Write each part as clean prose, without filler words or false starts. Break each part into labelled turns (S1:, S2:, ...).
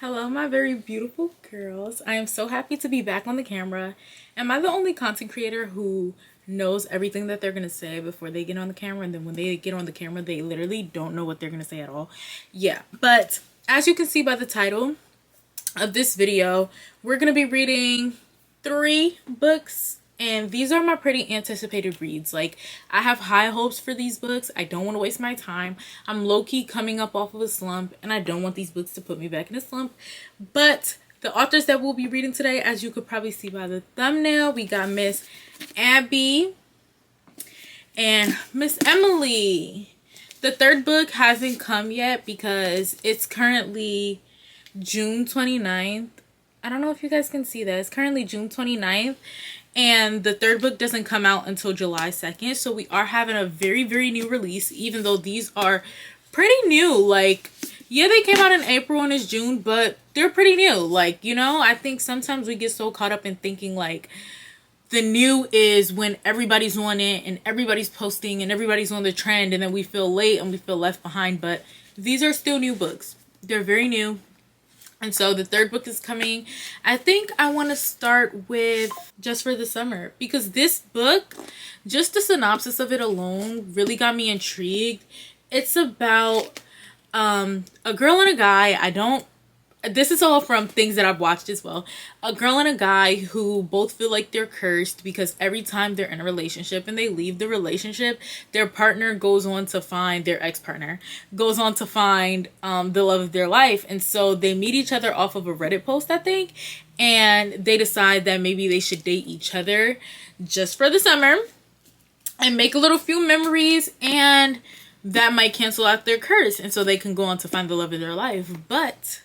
S1: Hello, my very beautiful girls. I am so happy to be back on the camera. Am I the only content creator who knows everything that they're going to say before they get on the camera, and then when they get on the camera, they literally don't know what they're going to say at all? Yeah, but as you can see by the title of this video, we're going to be reading 3 books. And these are my pretty anticipated reads. Like, I have high hopes for these books. I don't want to waste my time. I'm low-key coming up off of a slump, and I don't want these books to put me back in a slump. But the authors that we'll be reading today, as you could probably see by the thumbnail, we got Miss Abby and Miss Emily. The 3rd book hasn't come yet because it's currently June 29th. I don't know if you guys can see that. It's currently June 29th. And the 3rd book doesn't come out until July 2nd. So we are having a very, very new release, even though these are pretty new. Like, yeah, they came out in April and it's June, but they're pretty new. Like, you know, I think sometimes we get so caught up in thinking like the new is when everybody's on it and everybody's posting and everybody's on the trend, and then we feel late and we feel left behind. But these are still new books. They're very new. And so the 3rd book is coming. I think I want to start with Just for the Summer, because this book, just the synopsis of it alone really got me intrigued. It's about a girl and a guy. This is all from things that I've watched as well. A girl and a guy who both feel like they're cursed because every time they're in a relationship and they leave the relationship, their partner goes on to find, their ex-partner goes on to find the love of their life. And so they meet each other off of a Reddit post, I think, and they decide that maybe they should date each other just for the summer and make a little few memories, and that might cancel out their curse, and so they can go on to find the love of their life. But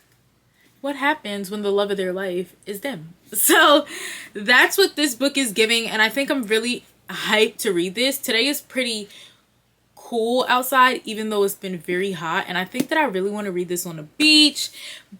S1: what happens when the love of their life is them? So that's what this book is giving, and I think I'm really hyped to read this. Today is pretty cool outside, even though it's been very hot, and I think that I really want to read this on the beach,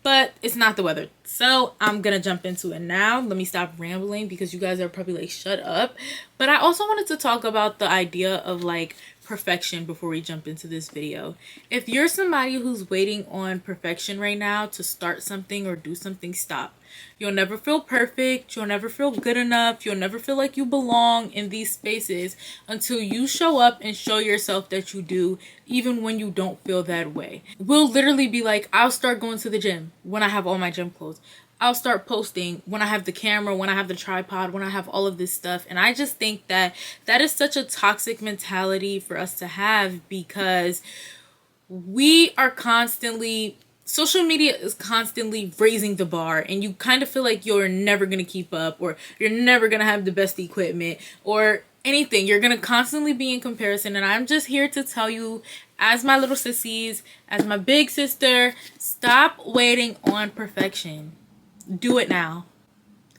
S1: but it's not the weather. So I'm gonna jump into it now. Let me stop rambling because you guys are probably like, shut up. But I also wanted to talk about the idea of like perfection before we jump into this video. If you're somebody who's waiting on perfection right now to start something or do something, stop. You'll never feel perfect. You'll never feel good enough. You'll never feel like you belong in these spaces until you show up and show yourself that you do, even when you don't feel that way. We'll literally be like, I'll start going to the gym when I have all my gym clothes. I'll start posting when I have the camera, when I have the tripod, when I have all of this stuff. And I just think that that is such a toxic mentality for us to have, because we are constantly, social media is constantly raising the bar, and you kind of feel like you're never going to keep up, or you're never going to have the best equipment or anything. You're going to constantly be in comparison. And I'm just here to tell you, as my little sissies, as my big sister, stop waiting on perfection. Do it now.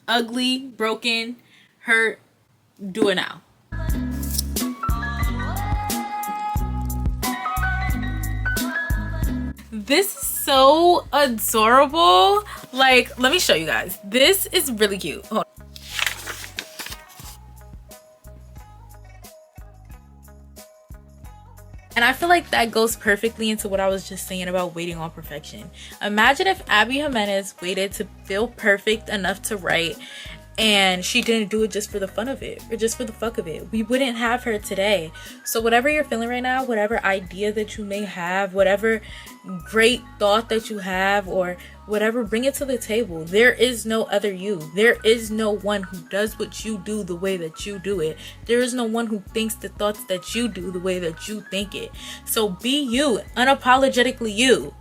S1: Ugly, broken, hurt, do it now. This is so adorable. Like, let me show you guys. This is really cute. Hold on. And I feel like that goes perfectly into what I was just saying about waiting on perfection. Imagine if Abby Jimenez waited to feel perfect enough to write, and she didn't do it just for the fun of it or just for the fuck of it. We wouldn't have her today. So whatever you're feeling right now, whatever idea that you may have, whatever great thought that you have, or whatever, bring it to the table. There is no other you. There is no one who does what you do the way that you do it. There is no one who thinks the thoughts that you do the way that you think it. So be you, unapologetically you.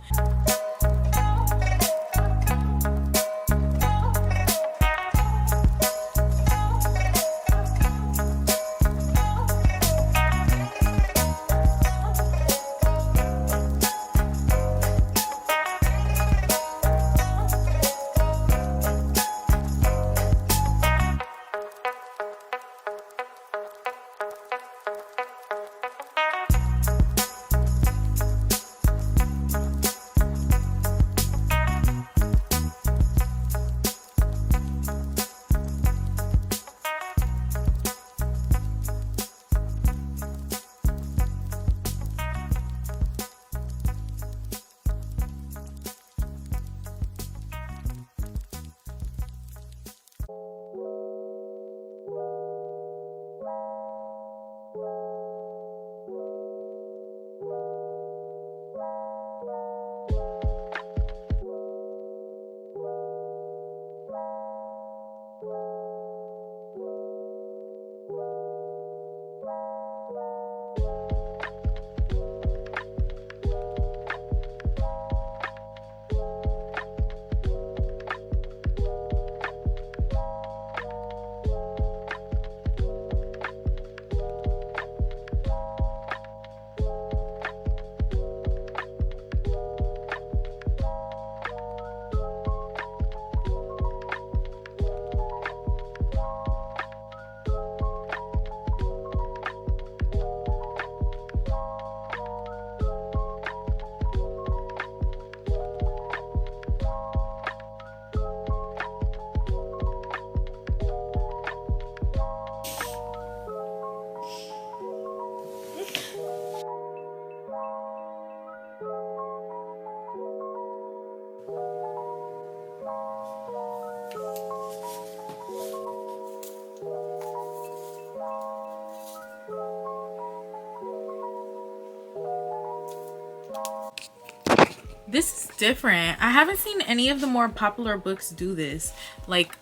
S1: This is different. I haven't seen any of the more popular books do this. Like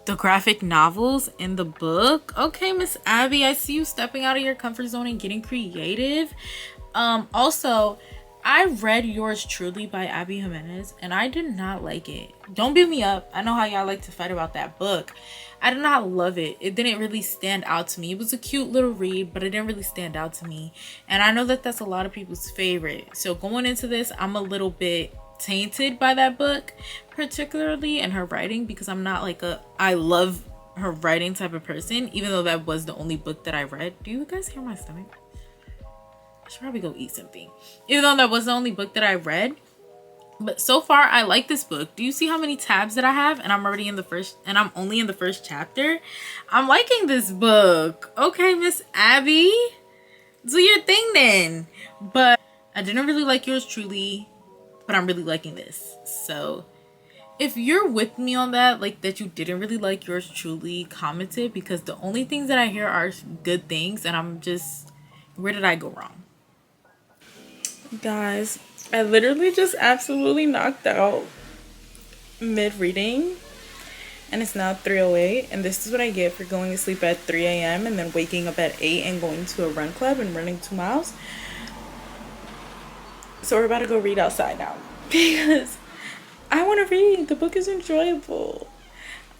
S1: the graphic novels in the book. Okay, Miss Abby, I see you stepping out of your comfort zone and getting creative. Also, I read Yours Truly by Abby Jimenez and I did not like it. Don't beat me up. I know how y'all like to fight about that book. I did not love it. It didn't really stand out to me. It was a cute little read, but it didn't really stand out to me. And I know that that's a lot of people's favorite. So going into this, I'm a little bit tainted by that book, particularly in her writing, because I'm not like I love her writing type of person, even though that was the only book that I read. Do you guys hear my stomach? I should probably go eat something. Even though that was the only book that I read. But so far, I like this book. Do you see how many tabs that I have? And I'm only in the first chapter. I'm liking this book. Okay, Miss Abby, do your thing then. But I didn't really like Yours Truly, but I'm really liking this. So if you're with me on that, like that you didn't really like Yours Truly, comment it, because the only things that I hear are good things, and I'm just, where did I go wrong? Guys, I literally just absolutely knocked out mid-reading, and it's now 3:08, and this is what I get for going to sleep at 3 a.m. and then waking up at 8 and going to a run club and running 2 miles. So we're about to go read outside now because I want to read. The book is enjoyable.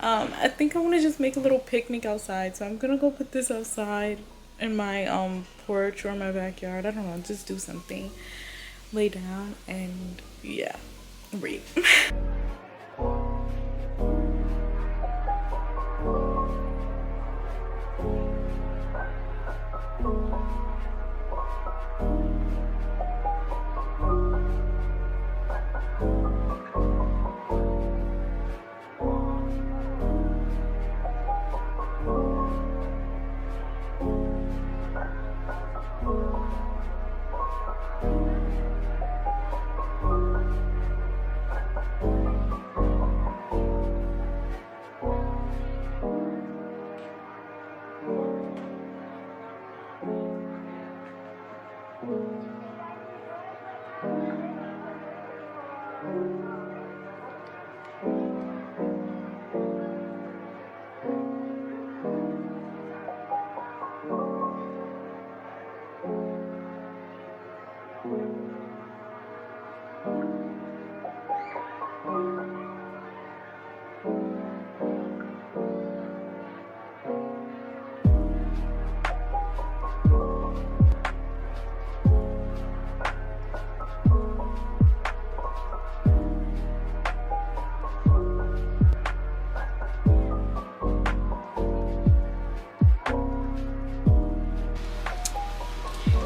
S1: I think I want to just make a little picnic outside, so I'm gonna go put this outside in my porch or my backyard. I don't know, just do something, lay down, and yeah, read.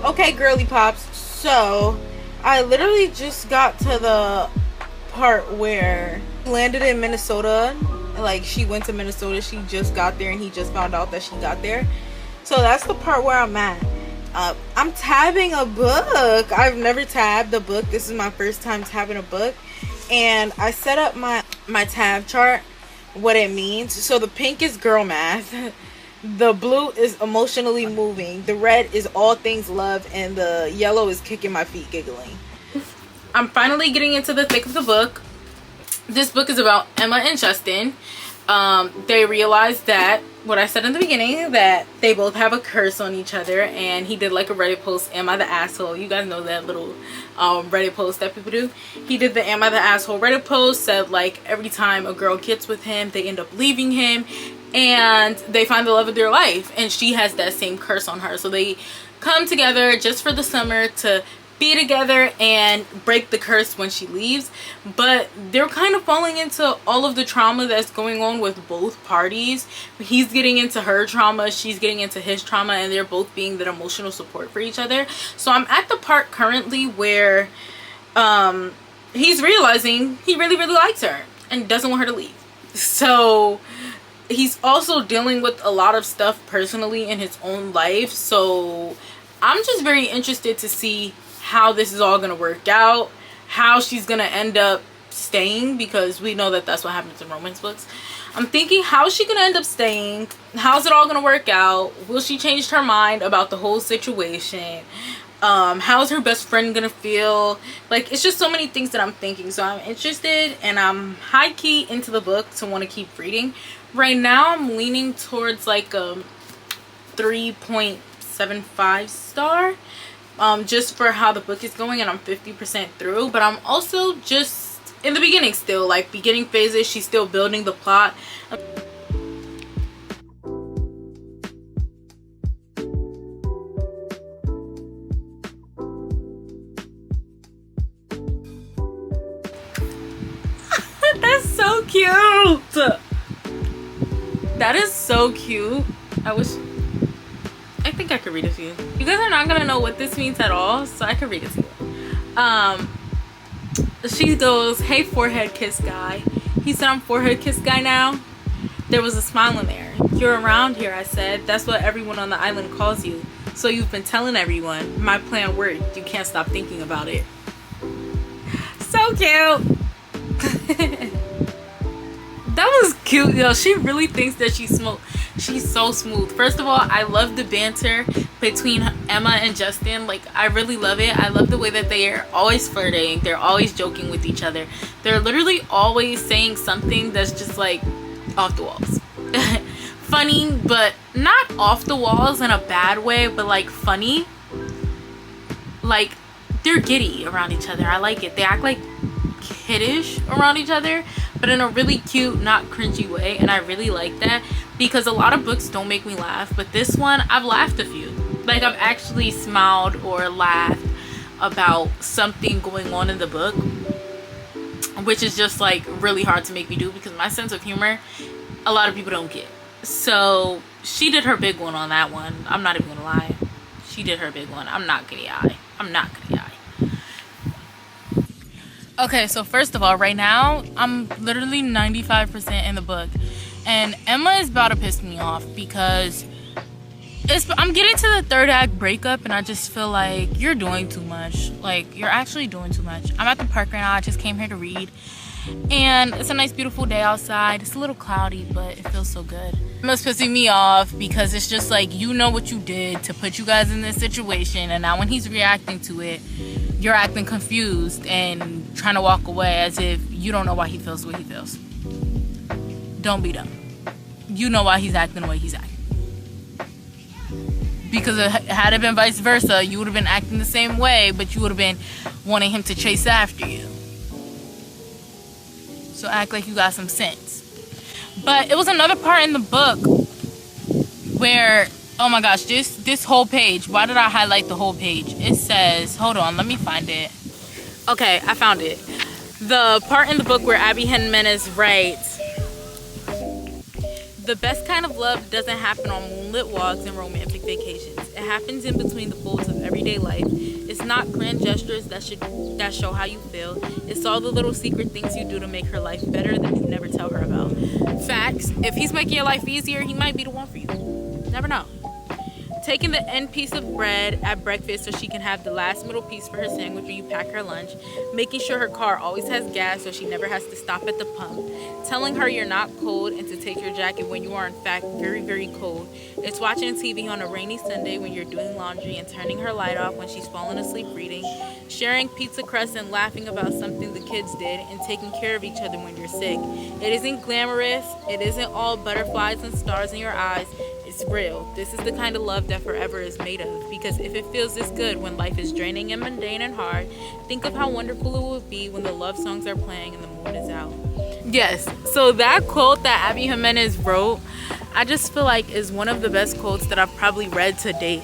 S1: Okay, girly pops, so I literally just got to the part where he landed in Minnesota. Like, she went to Minnesota, she just got there, and he just found out that she got there. So that's the part where I'm at. I'm tabbing a book. I've never tabbed a book. This is my first time tabbing a book, and I set up my tab chart, what it means. So the pink is girl math, the blue is emotionally moving, the red is all things love, and the yellow is kicking my feet giggling. I'm finally getting into the thick of the book. This book is about Emma and Justin. They realized that, what I said in the beginning, that they both have a curse on each other, and he did like a Reddit post, am I the asshole? You guys know that little Reddit post that people do. He did the am I the asshole Reddit post, said like every time a girl gets with him, they end up leaving him, and they find the love of their life, and she has that same curse on her. So they come together just for the summer to be together and break the curse when she leaves. But they're kind of falling into all of the trauma that's going on with both parties. He's getting into her trauma, she's getting into his trauma, and they're both being that emotional support for each other. So I'm at the part currently where he's realizing he really likes her and doesn't want her to leave. So he's also dealing with a lot of stuff personally in his own life. So I'm just very interested to see how this is all gonna work out, how she's gonna end up staying, because we know that that's what happens in romance books. I'm thinking, how's she gonna end up staying? How's it all gonna work out? Will she change her mind about the whole situation? How's her best friend gonna feel? Like, it's just so many things that I'm thinking. So I'm interested, and I'm high-key into the book to want to keep reading. Right now I'm leaning towards like a 3.75 star, just for how the book is going, and I'm 50% through. But I'm also just in the beginning still, like beginning phases. She's still building the plot. That's so cute. That is so cute. I think I could read it to you. You guys are not gonna know what this means at all, so I could read it to you. She goes, "Hey, forehead kiss guy." He said, "I'm forehead kiss guy now." There was a smile in there. "You're around here," I said. "That's what everyone on the island calls you. So you've been telling everyone. My plan worked. You can't stop thinking about it." So cute. That was cute, yo. She really thinks that she's so smooth. First of all, I love the banter between Emma and Justin. Like, I really love it. I love the way that they are always flirting. They're always joking with each other. They're literally always saying something that's just like off the walls. Funny, but not off the walls in a bad way, but like funny. Like, they're giddy around each other. I like it. They act like kiddish around each other, but in a really cute, not cringy way. And I really like that, because a lot of books don't make me laugh, but this one, I've laughed a few. Like, I've actually smiled or laughed about something going on in the book, which is just like really hard to make me do, because my sense of humor, a lot of people don't get. So she did her big one on that one. I'm not even gonna lie. She did her big one. I'm not gonna lie. Okay, so first of all, right now I'm literally 95% in the book, and Emma is about to piss me off because I'm getting to the third act breakup, and I just feel like you're doing too much. Like, you're actually doing too much. I'm at the park right now. I just came here to read, and it's a nice beautiful day outside. It's a little cloudy, but it feels so good. Emma's pissing me off because it's just like, you know what you did to put you guys in this situation, and now when he's reacting to it, you're acting confused and trying to walk away as if you don't know why he feels the way he feels. Don't be dumb. You know why he's acting the way he's acting. Because had it been vice versa, you would have been acting the same way, but you would have been wanting him to chase after you. So act like you got some sense. But it was another part in the book where, oh my gosh, this whole page, why did I highlight the whole page? It says, hold on, let me find it. Okay, I found it. The part in the book where Abby Jimenez writes, "The best kind of love doesn't happen on moonlit walks and romantic vacations. It happens in between the folds of everyday life. It's not grand gestures that show how you feel. It's all the little secret things you do to make her life better that you never tell her about." Facts. If he's making your life easier, he might be the one for you. Never know. Taking the end piece of bread at breakfast so she can have the last middle piece for her sandwich when you pack her lunch. Making sure her car always has gas so she never has to stop at the pump. Telling her you're not cold and to take your jacket when you are in fact very, very cold. It's watching TV on a rainy Sunday when you're doing laundry and turning her light off when she's falling asleep reading. Sharing pizza crust and laughing about something the kids did, and taking care of each other when you're sick. It isn't glamorous. It isn't all butterflies and stars in your eyes. It's real. This is the kind of love that forever is made of. Because if it feels this good when life is draining and mundane and hard, think of how wonderful it would be when the love songs are playing and the moon is out. Yes, so that quote that Abby Jimenez wrote, I just feel like is one of the best quotes that I've probably read to date.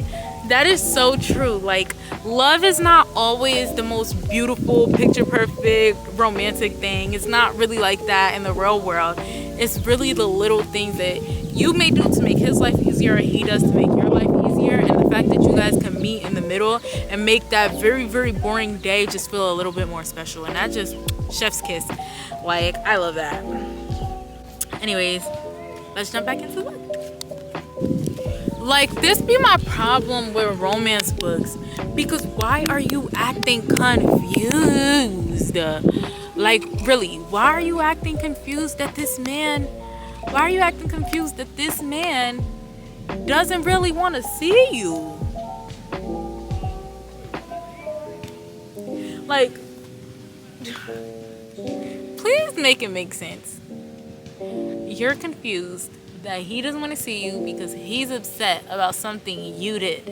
S1: That is so true. Like, love is not always the most beautiful, picture perfect, romantic thing. It's not really like that in the real world. It's really the little things that you may do to make his life easier, or he does to make your life easier, and the fact that you guys can meet in the middle and make that very, very boring day just feel a little bit more special. And that just, chef's kiss. Like, I love that. Anyways, let's jump back into the book. Like, this be my problem with romance books, because why are you acting confused? Like, really, why are you acting confused that this man doesn't really want to see you? Like, please make it make sense. You're confused that he doesn't want to see you because he's upset about something you did.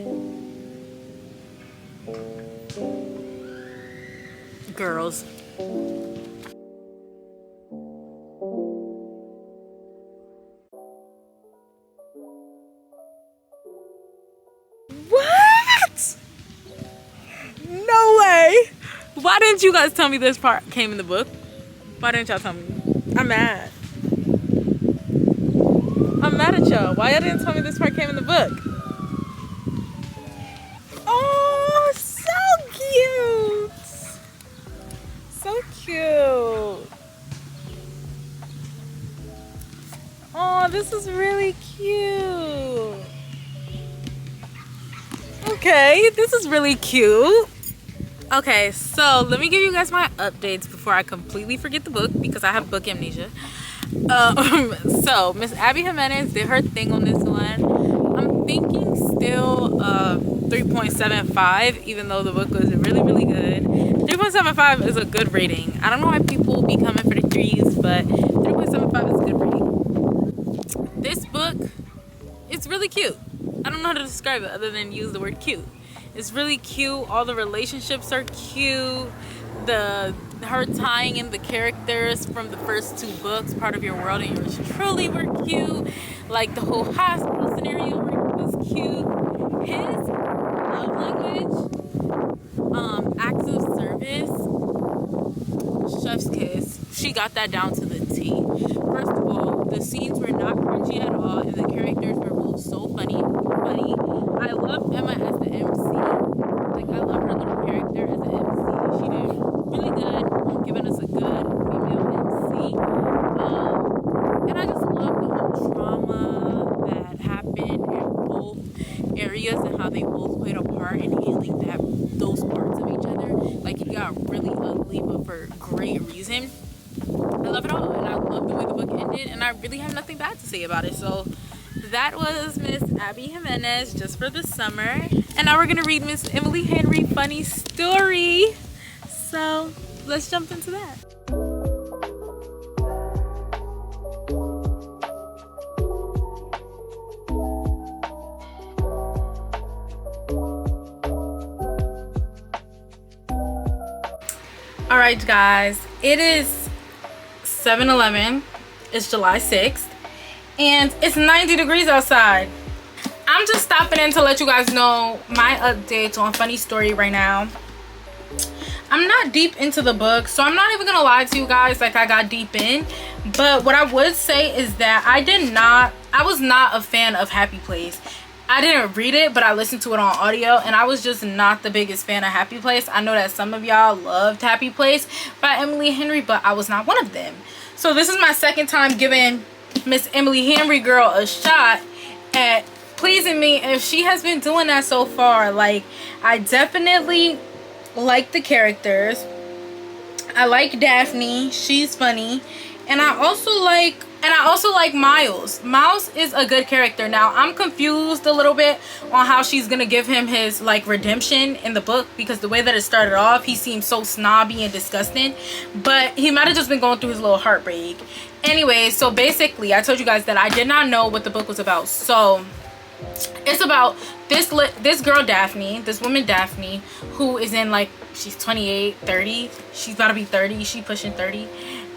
S1: Girls. What? No way. Why didn't you guys tell me this part came in the book? Why didn't y'all tell me? I'm mad. I'm mad at y'all. Why y'all didn't tell me this part came in the book? Oh, so cute. So cute. Oh, this is really cute. Okay, this is really cute. Okay, so let me give you guys my updates before I completely forget the book because I have book amnesia. So Miss Abby Jimenez did her thing on this one. I'm thinking still 3.75, even though the book was really, really good. 3.75 is a good rating. I don't know why people be coming for the threes, but 3.75 is a good rating. This book, it's really cute. I don't know how to describe it other than use the word cute. It's really cute. All the relationships are cute. Her tying in the characters from the first two books, Part of Your World and Yours Truly, were cute. Like the whole hospital scenario was cute. His love language, acts of service, chef's kiss. She got that down to the T. First of all, the scenes were not cringy at all, and the characters were both so funny. I love Emma as the MC. Like, I love her little character as an MC. She did really good, giving us a good female MC. And I just love the whole trauma that happened in both areas and how they both played a part in healing those parts of each other. Like, it got really ugly, but for great reason. I love it all, and I love the way the book ended, and I really have nothing bad to say about it. So that was Miss Abby Jimenez just for the summer. And now we're gonna read Miss Emily Henry Funny Story. So let's jump into that. All right, guys, it is 7-Eleven. It's July 6th. And it's 90 degrees outside. I'm just stopping in to let you guys know my updates on Funny Story right now. I'm not deep into the book, so I'm not even gonna lie to you guys like I got deep in. But what I would say is that I was not a fan of Happy Place. I didn't read it, but I listened to it on audio, and I was just not the biggest fan of Happy Place. I know that some of y'all loved Happy Place by Emily Henry, but I was not one of them. So this is my second time giving Miss Emily Henry girl a shot at pleasing me, and she has been doing that so far. Like, I definitely like the characters. I like Daphne, she's funny, and I also like Miles. Miles is a good character. Now I'm confused a little bit on how she's gonna give him his like redemption in the book, because the way that it started off, he seemed so snobby and disgusting, but he might have just been going through his little heartbreak. Anyway, so basically I told you guys that I did not know what the book was about. So it's about this girl Daphne, this woman Daphne, who is in, like, she's 28, 30, she's about to be 30, she pushing 30,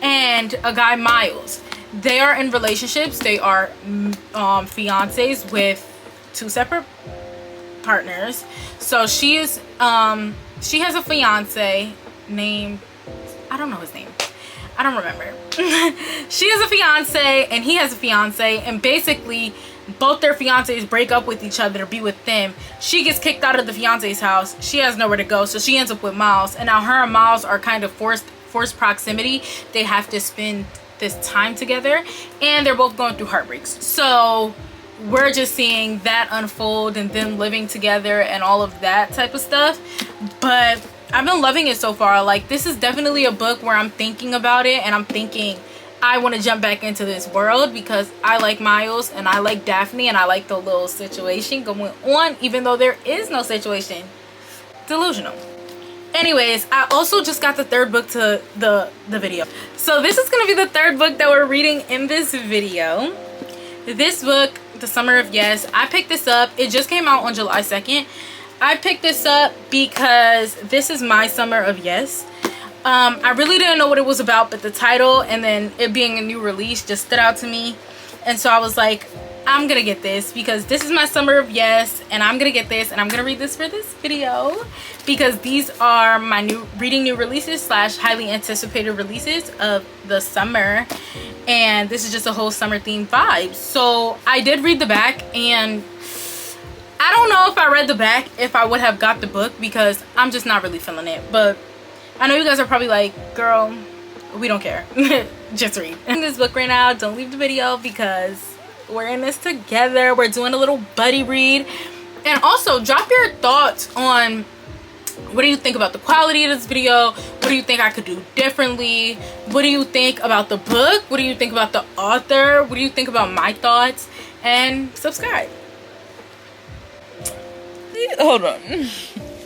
S1: and a guy Miles. They are in relationships. They are fiancés with two separate partners. So she has a fiance named, I don't know his name, I don't remember. She has a fiance and he has a fiance, and basically both their fiancés break up with each other to be with them. She gets kicked out of the fiance's house. She has nowhere to go, so she ends up with Miles, and now her and Miles are kind of forced proximity. They have to spend this time together, and they're both going through heartbreaks. So we're just seeing that unfold and them living together and all of that type of stuff. But I've been loving it so far. Like, this is definitely a book where I'm thinking about it, and I'm thinking I want to jump back into this world, because I like Miles and I like Daphne and I like the little situation going on, even though there is no situation. Delusional. Anyways, I also just got the third book to the video. So this is gonna be the third book that we're reading in this video. This book, The Summer of Yes, I picked this up. It just came out on July 2nd. I picked this up because this is my summer of yes. I really didn't know what it was about, but the title and then it being a new release just stood out to me. And so I was like, I'm gonna get this because this is my summer of yes, and I'm gonna get this and I'm gonna read this for this video because these are my new releases / highly anticipated releases of the summer, and this is just a whole summer themed vibe. So I did read the back, and I don't know if I read the back if I would have got the book because I'm just not really feeling it. But I know you guys are probably like, girl, we don't care. Just read. In this book right now, don't leave the video because we're in this together. We're doing a little buddy read. And also drop your thoughts on what do you think about the quality of this video? What do you think I could do differently? What do you think about the book? What do you think about the author? What do you think about my thoughts? And subscribe. Hold on.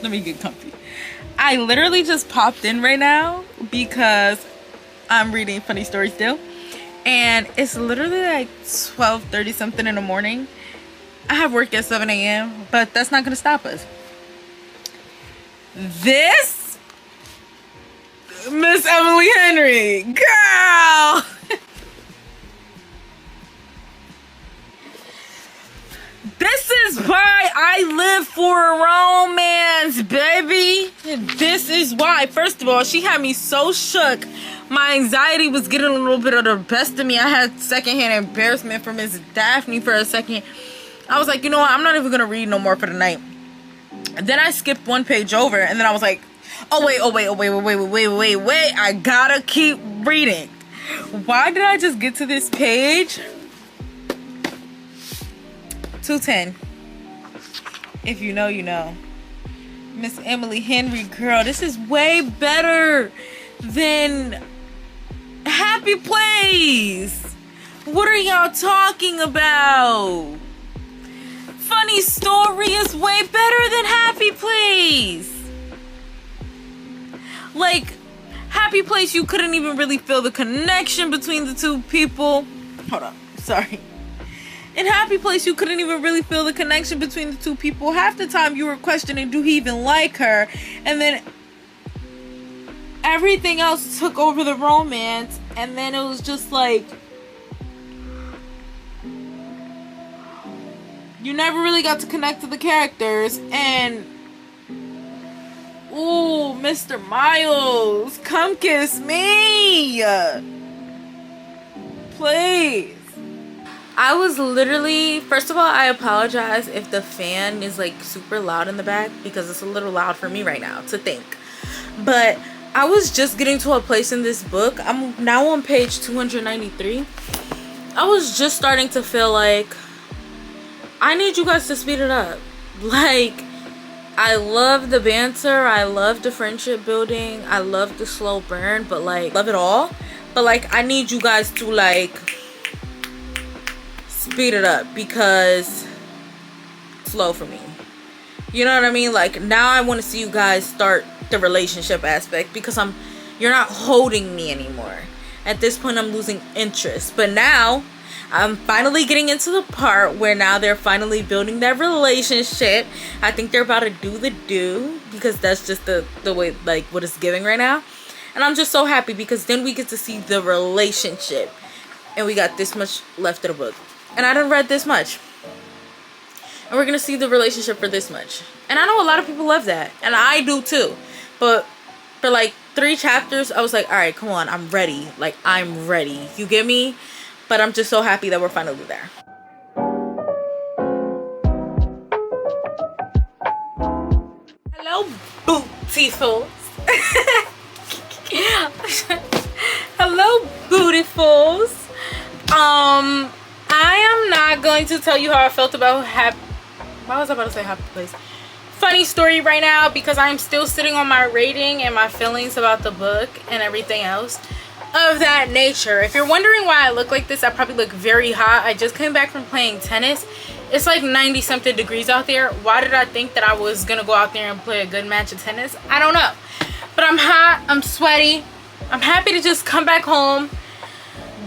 S1: Let me get comfy. I literally just popped in right now because I'm reading Funny Stories still. And it's literally like 12:30 something in the morning. I have work at 7 a.m. but that's not gonna stop us. This Miss Emily Henry, girl. This is why I live for romance, baby. This is why. First of all, she had me so shook. My anxiety was getting a little bit of the best of me. I had secondhand embarrassment from Miss Daphne for a second. I was like, you know what? I'm not even going to read no more for the night. And then I skipped one page over, and then I was like, oh, wait. I gotta keep reading. Why did I just get to this page? 210. If you know, you know. Miss Emily Henry, girl, this is way better than Happy Place. What are y'all talking about? Funny Story is way better than Happy Place. Like, Happy Place, you couldn't even really feel the connection between the two people. Hold on, sorry. In Happy Place, you couldn't even really feel the connection between the two people. Half the time you were questioning, do he even like her? And then everything else took over the romance. And then it was just like, you never really got to connect to the characters. And, ooh, Mr. Miles, come kiss me. Please. I was literally, first of all, I apologize if the fan is like super loud in the back because it's a little loud for me right now to think. But I was just getting to a place in this book. I'm now on page 293. I was just starting to feel like I need you guys to speed it up. Like, I love the banter. I love the friendship building. I love the slow burn, but like, love it all. But like, I need you guys to like speed it up because it's slow for me. You know what I mean? Like, now I want to see you guys start the relationship aspect because you're not holding me anymore. At this point, I'm losing interest. But now I'm finally getting into the part where now they're finally building that relationship. I think they're about to do the do because that's just the way, like, what it's giving right now. And I'm just so happy because then we get to see the relationship. And we got this much left of the book. And I done read this much. And we're going to see the relationship for this much. And I know a lot of people love that. And I do too. But for like 3 chapters, I was like, all right, come on. I'm ready. Like, I'm ready. You get me? But I'm just so happy that we're finally there. Hello, beautifuls. Hello, beautifuls. I am not going to tell you how I felt about why was I about to say Happy Place? Funny Story right now because I'm still sitting on my rating and my feelings about the book and everything else of that nature. If you're wondering why I look like this, I probably look very hot. I just came back from playing tennis It's like 90 something degrees out there. Why did I think that I was gonna go out there and play a good match of tennis? I don't know. But I'm hot, I'm sweaty. I'm happy to just come back home,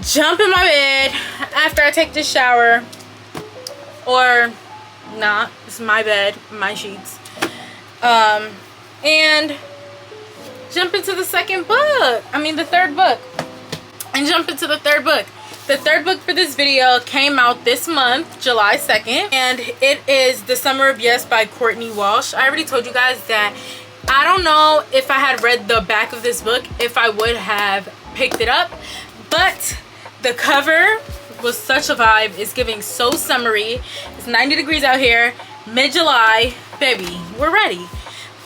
S1: jump in my bed after I take this shower. Or not, it's my bed, my sheets. And jump into the third book. And jump into the third book. The third book for this video came out this month, July 2nd. And it is The Summer of Yes by Courtney Walsh. I already told you guys that I don't know if I had read the back of this book, if I would have picked it up. But the cover was such a vibe. It's giving so summery. It's 90 degrees out here, mid-July. Baby, we're ready.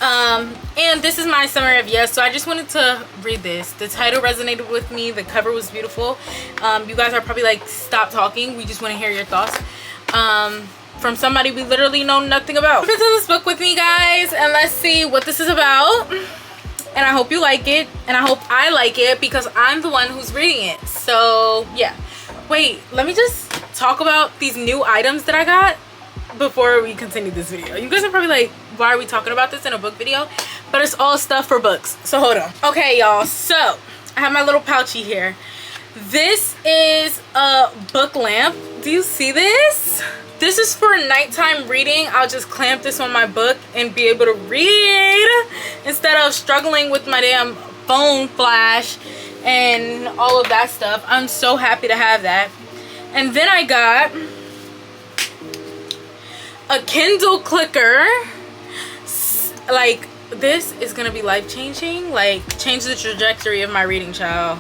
S1: And this is my Summer of Yes, so I just wanted to read this. The title resonated with me. The cover was beautiful. You guys are probably like, stop talking, we just want to hear your thoughts from somebody we literally know nothing about. Jump into this book with me, guys, and let's see what this is about. And I hope you like it, and I hope I like it, because I'm the one who's reading it. So yeah, wait, let me just talk about these new items that I got before we continue this video. You guys are probably like, why are we talking about this in a book video? But it's all stuff for books, so hold on. Okay, y'all, so I have my little pouchy here. This is a book lamp. Do you see this? This is for nighttime reading. I'll just clamp this on my book and be able to read instead of struggling with my damn phone flash and all of that stuff. I'm so happy to have that. And then I got a Kindle clicker. Like, this is gonna be life-changing, like change the trajectory of my reading, child.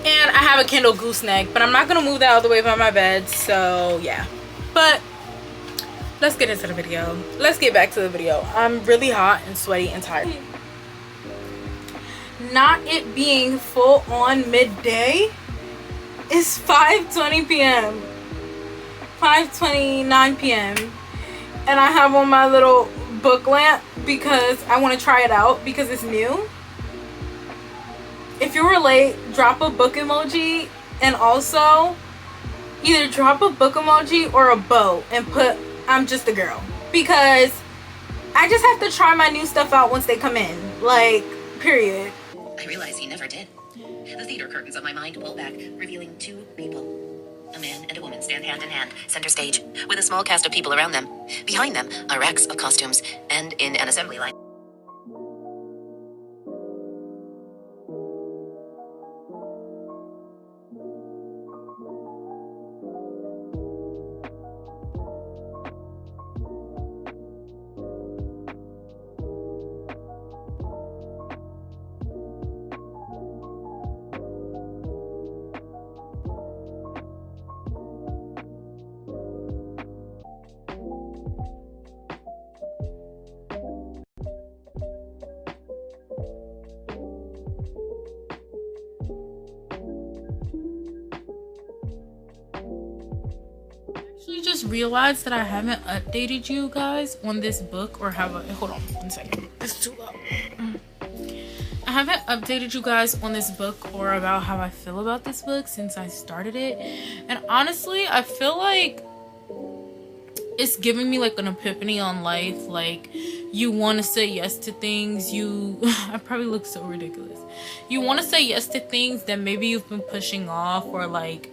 S1: And I have a Kindle gooseneck, but I'm not gonna move that all the way by my bed, so yeah. But let's get into the video. Let's get back to the video. I'm really hot and sweaty and tired. Not it being full on midday, it's 5:20 p.m. 5:29 p.m. and I have on my little book lamp because I want to try it out because it's new. If you were late, drop a book emoji, and also either drop a book emoji or a bow and put I'm just a girl, because I just have to try my new stuff out once they come in, like, period.
S2: I realize he never did. The theater curtains of my mind pull back, revealing two people. A man and a woman stand hand in hand, center stage, with a small cast of people around them. Behind them are racks of costumes, and in an assembly line.
S1: Just realized that I haven't updated you guys on this book, or have I? Hold on 1 second, it's too loud. I haven't updated you guys on this book or about how I feel about this book since I started it, and honestly I feel like it's giving me like an epiphany on life. Like, you want to say yes to things, I probably look so ridiculous. You want to say yes to things that maybe you've been pushing off, or like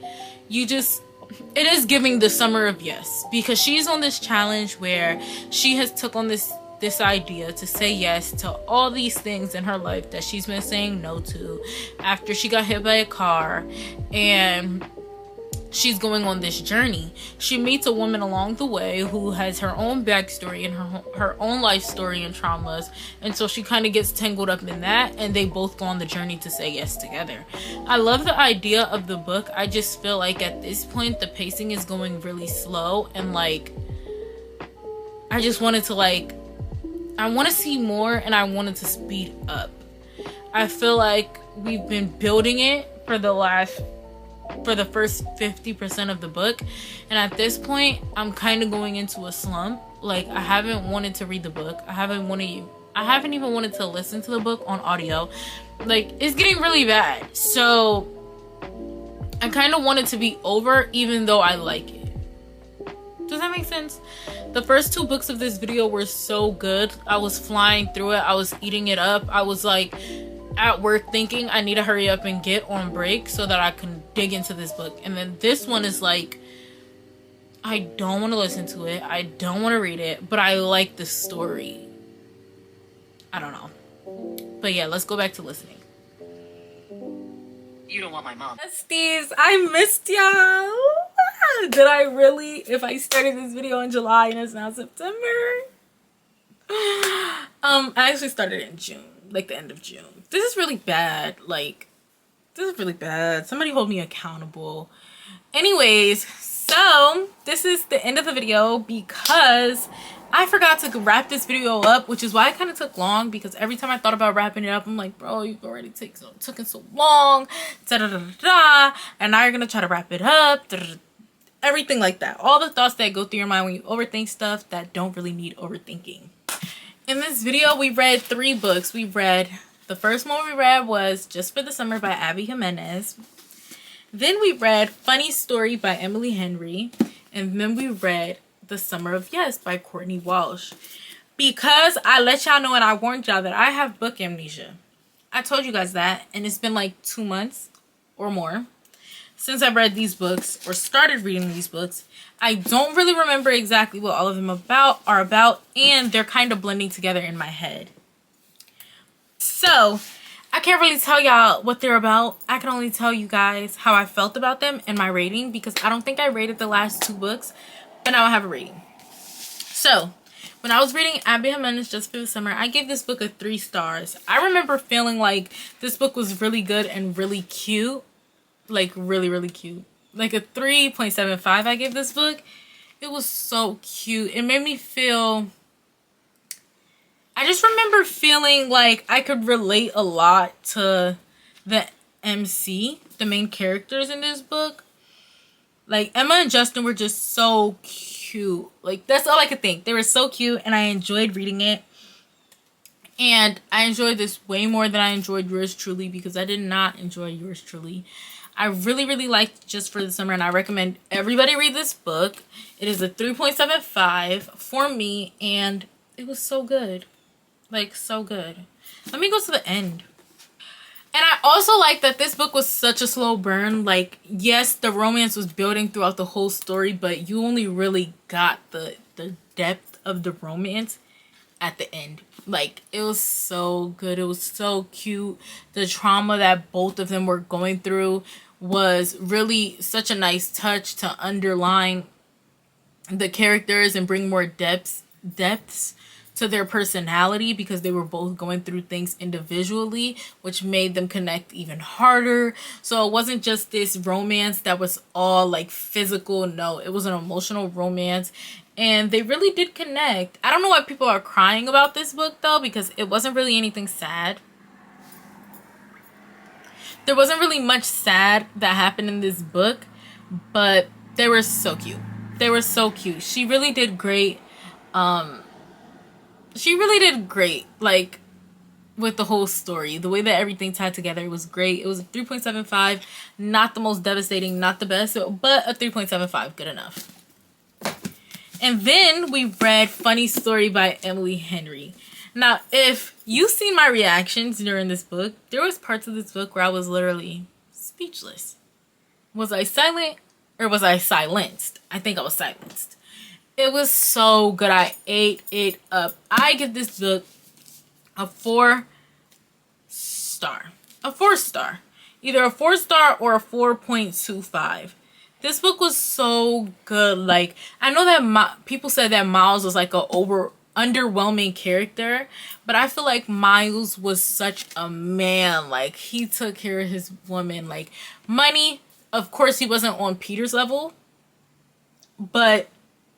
S1: it is giving the Summer of Yes, because she's on this challenge where she has took on this idea to say yes to all these things in her life that she's been saying no to after she got hit by a car, and she's going on this journey. She meets a woman along the way who has her own backstory and her own life story and traumas, and so she kind of gets tangled up in that, and they both go on the journey to say yes together. I love the idea of the book. I just feel like at this point the pacing is going really slow, and like I just wanted to I want to see more, and I wanted to speed up. I feel like we've been building it for the first 50% of the book, and at this point I'm kind of going into a slump. Like, I haven't wanted to read the book. I haven't even wanted to listen to the book on audio. Like, it's getting really bad, so I kind of want it to be over, even though I like it. Does that make sense? The first 2 books of this video were so good. I was flying through it. I was eating it up. I was like at work thinking I need to hurry up and get on break so that I can dig into this book. And then this one is like, I don't want to listen to it. I don't want to read it, but I like the story. I don't know. But yeah, let's go back to listening.
S2: You don't want my mom.
S1: Besties, I missed y'all. Did I really? If I started this video in July and it's now September. I actually started in June, like the end of June. This is really bad. Like, this is really bad. Somebody hold me accountable. Anyways, so this is the end of the video because I forgot to wrap this video up, which is why it kind of took long, because every time I thought about wrapping it up, I'm like, bro, you've already taken so long, da da da da da, and now you're gonna try to wrap it up, da, da, da, everything like that. All the thoughts that go through your mind when you overthink stuff that don't really need overthinking. In this video, we read 3 books. The first one we read was Just for the Summer by Abby Jimenez. Then we read Funny Story by Emily Henry. And then we read The Summer of Yes by Courtney Walsh. Because I let y'all know and I warned y'all that I have book amnesia. I told you guys that. And it's been like 2 months or more since I've read these books or started reading these books. I don't really remember exactly what all of them are about. And they're kind of blending together in my head. So I can't really tell y'all what they're about. I can only tell you guys how I felt about them and my rating, because I don't think I rated the last 2 books, but now I have a rating. So when I was reading Abby Jimenez Just for the Summer, I gave this book a 3 stars. I remember feeling like this book was really good and really cute. Like really, really cute. Like a 3.75 I gave this book. It was so cute. It made me feel... I just remember feeling like I could relate a lot to the MC, the main characters in this book. Like, Emma and Justin were just so cute. Like, that's all I could think. They were so cute, and I enjoyed reading it. And I enjoyed this way more than I enjoyed Yours Truly, because I did not enjoy Yours Truly. I really, really liked Just for the Summer, and I recommend everybody read this book. It is a 3.75 for me, and it was so good. Like, so good. Let me go to the end. And I also like that this book was such a slow burn. Like, yes, the romance was building throughout the whole story, but you only really got the depth of the romance at the end. Like, it was so good. It was so cute. The trauma that both of them were going through was really such a nice touch to underline the characters and bring more depths to their personality, because they were both going through things individually, which made them connect even harder. So it wasn't just this romance that was all like physical. No, it was an emotional romance, and they really did connect. I don't know why people are crying about this book though, because it wasn't really anything sad. There wasn't really much sad that happened in this book, but they were so cute. They were so cute. She really did great. She really did great, like, with the whole story. The way that everything tied together was great. It was a 3.75. Not the most devastating, not the best, but a 3.75. Good enough. And then we read Funny Story by Emily Henry. Now, if you've seen my reactions during this book, there was parts of this book where I was literally speechless. Was I silent or was I silenced? I think I was silenced. It was so good. I ate it up. I give this book a 4 star. A 4 star. Either a 4 star or a 4.25. This book was so good. Like, I know that people said that Miles was like a underwhelming character, but I feel like Miles was such a man. Like, he took care of his woman. Like, money, of course he wasn't on Peter's level, but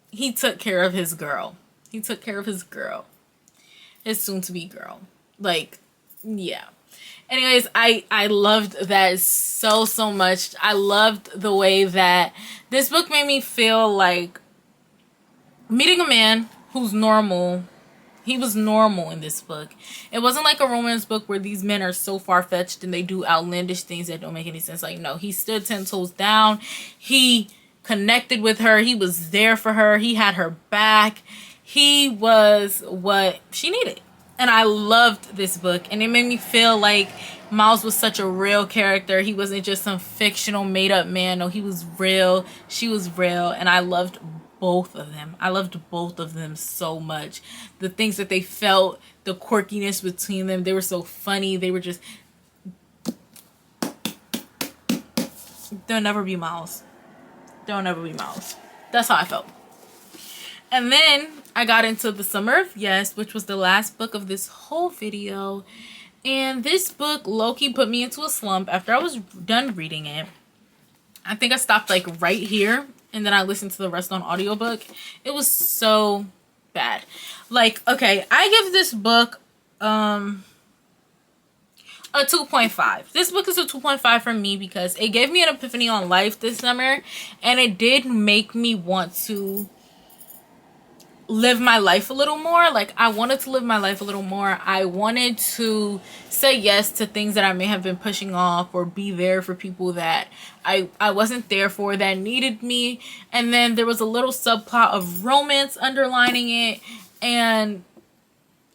S1: he took care of his girl. He took care of his girl. His soon-to-be girl. Like, yeah. Anyways, I loved that so much. I loved the way that this book made me feel like meeting a man who's normal. He was normal in this book. It wasn't like a romance book where these men are so far-fetched and they do outlandish things that don't make any sense. Like, no, he stood 10 toes down. He connected with her. He was there for her. He had her back. He was what she needed. And I loved this book. And it made me feel like Miles was such a real character. He wasn't just some fictional made up man. No, he was real. She was real. And I loved both of them. I loved both of them so much. The things that they felt, the quirkiness between them. They were so funny. They were just... They'll never be Miles. They'll never be Miles. That's how I felt. And then I got into The Summer of Yes, which was the last book of this whole video. And this book low-key put me into a slump after I was done reading it. I think I stopped like right here, and then I listened to the rest on audiobook. It was so bad. Like, okay, I give this book a 2.5. This book is a 2.5 for me because it gave me an epiphany on life this summer, and it did make me want to live my life a little more. Like, I wanted to live my life a little more. I wanted to say yes to things that I may have been pushing off, or be there for people that I wasn't there for, that needed me. And then there was a little subplot of romance underlining it, and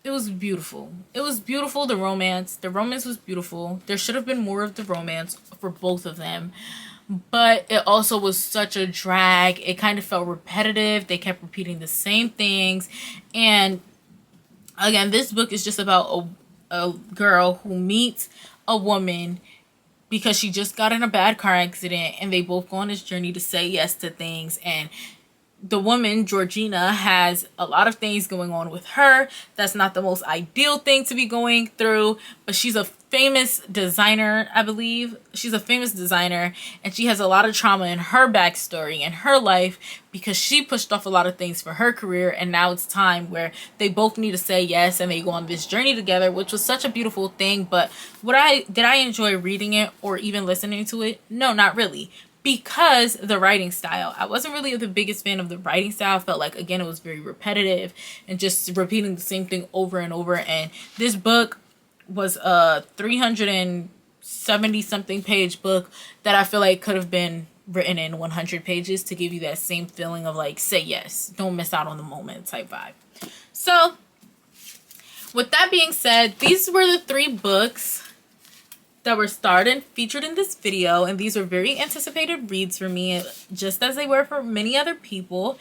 S1: it was beautiful. It was beautiful, the romance. The romance was beautiful. There should have been more of the romance for both of them. But it also was such a drag. It kind of felt repetitive. They kept repeating the same things. And again, this book is just about a girl who meets a woman because she just got in a bad car accident, and they both go on this journey to say yes to things. And the woman, Georgina, has a lot of things going on with her. That's not the most ideal thing to be going through, but she's a famous designer, I believe. She's a famous designer, and she has a lot of trauma in her backstory and her life because she pushed off a lot of things for her career, and now it's time where they both need to say yes, and they go on this journey together, which was such a beautiful thing. But did I enjoy reading it or even listening to it? No, not really. Because the writing style, I wasn't really the biggest fan of the writing style. I felt like, again, it was very repetitive and just repeating the same thing over and over. And this book was a 370 something page book that I feel like could have been written in 100 pages to give you that same feeling of like, say yes, don't miss out on the moment type vibe. So with that being said, these were the 3 books that were starred and featured in this video, and these were very anticipated reads for me, just as they were for many other people.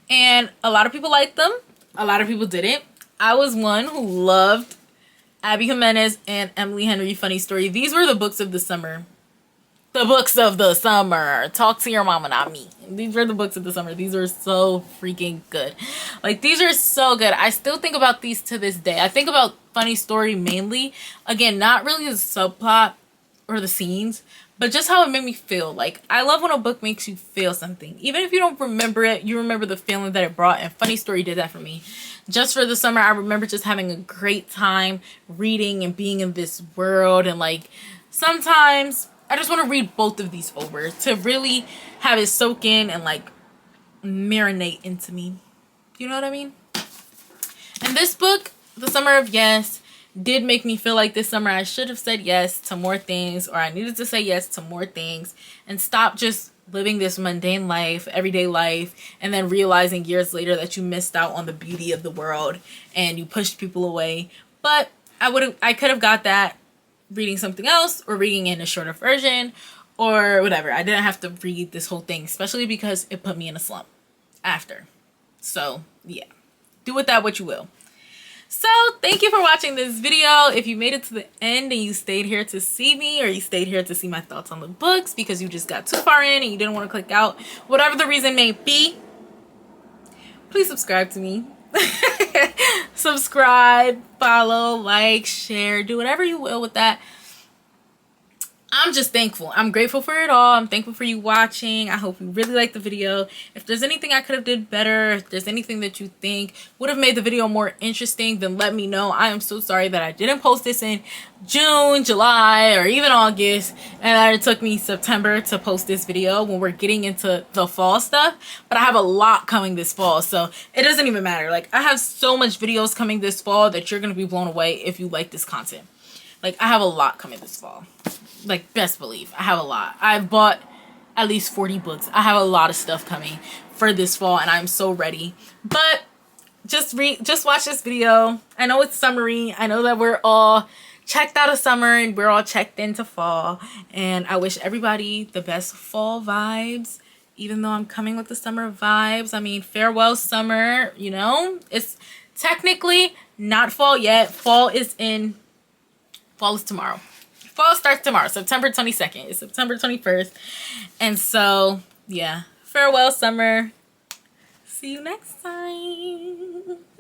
S1: And a lot of people liked them, a lot of people didn't. I was one who loved Abby Jimenez and Emily Henry Funny Story. These were the books of the summer. The books of the summer. Talk to your mama, not me. These were the books of the summer. These were so freaking good. Like, these are so good. I still think about these to this day. I think about Funny Story mainly. Again, not really the subplot or the scenes, but just how it made me feel. Like, I love when a book makes you feel something. Even if you don't remember it, you remember the feeling that it brought, and Funny Story did that for me. Just for the summer, I remember just having a great time reading and being in this world, and like, sometimes I just want to read both of these over to really have it soak in and like marinate into me. You know what I mean? And this book, The Summer of Yes, did make me feel like this summer I should have said yes to more things, or I needed to say yes to more things and stop just living this mundane life, everyday life, and then realizing years later that you missed out on the beauty of the world and you pushed people away. But I could have got that reading something else, or reading in a shorter version, or whatever. I didn't have to read this whole thing, especially because it put me in a slump after. So yeah, do with that what you will. So thank you for watching this video. If you made it to the end and you stayed here to see me, or you stayed here to see my thoughts on the books because you just got too far in and you didn't want to click out, whatever the reason may be, please subscribe to me. Subscribe, follow, like, share, do whatever you will with that. I'm just thankful. I'm grateful for it all. I'm thankful for you watching. I hope you really liked the video. If there's anything I could have did better, if there's anything that you think would have made the video more interesting, then let me know. I am so sorry that I didn't post this in June, July, or even August, and that it took me September to post this video when we're getting into the fall stuff. But I have a lot coming this fall, so it doesn't even matter. Like, I have so much videos coming this fall that you're going to be blown away if you like this content. Like, I have a lot coming this fall. Like, best believe I have a lot. I bought at least 40 books. I have a lot of stuff coming for this fall and I'm so ready. But just watch this video. I know it's summery. I know that we're all checked out of summer and we're all checked into fall. And I wish everybody the best fall vibes, even though I'm coming with the summer vibes. I mean, farewell summer, you know? It's technically not fall yet. Fall is tomorrow. Fall starts tomorrow, September 22nd. It's September 21st. And so, yeah. Farewell summer. See you next time.